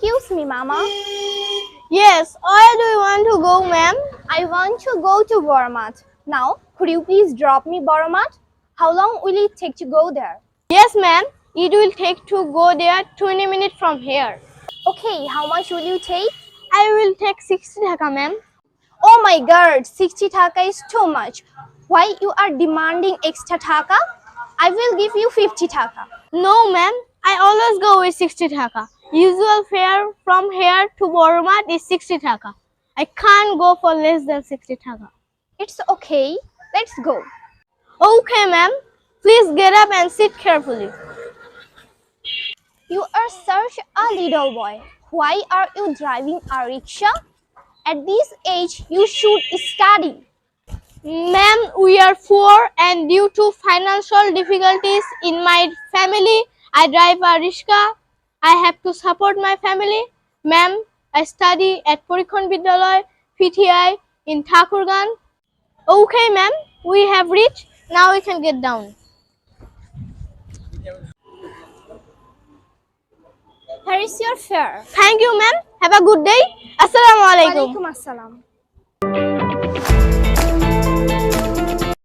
Excuse me, Mama. Yes, where do you want to go, ma'am? I want to go to Boromat. Now, could you please drop me Boromat? How long will it take to go there? Yes, ma'am. It will take to go there 20 minutes from here. Okay, how much will you take? I will take 60 taka, ma'am. Oh my god, 60 taka is too much. Why you are demanding extra taka? I will give you 50 taka. No, ma'am. I always go with 60 taka. Usual fare from here to Boromat is 60 taka. I can't go for less than 60 taka. It's okay. Let's go. Okay, ma'am. Please get up and sit carefully. You are such a little boy. Why are you driving a rickshaw? At this age, you should study. Ma'am, we are poor and due to financial difficulties in my family, I drive a rickshaw. I have to support my family. Ma'am, I study at Porikhon Vidyalaya, PTI in Thakurgan. Okay, ma'am, we have reached. Now we can get down. Here is your fare. Thank you, ma'am. Have a good day. Assalamu alaikum. Walaikum assalam.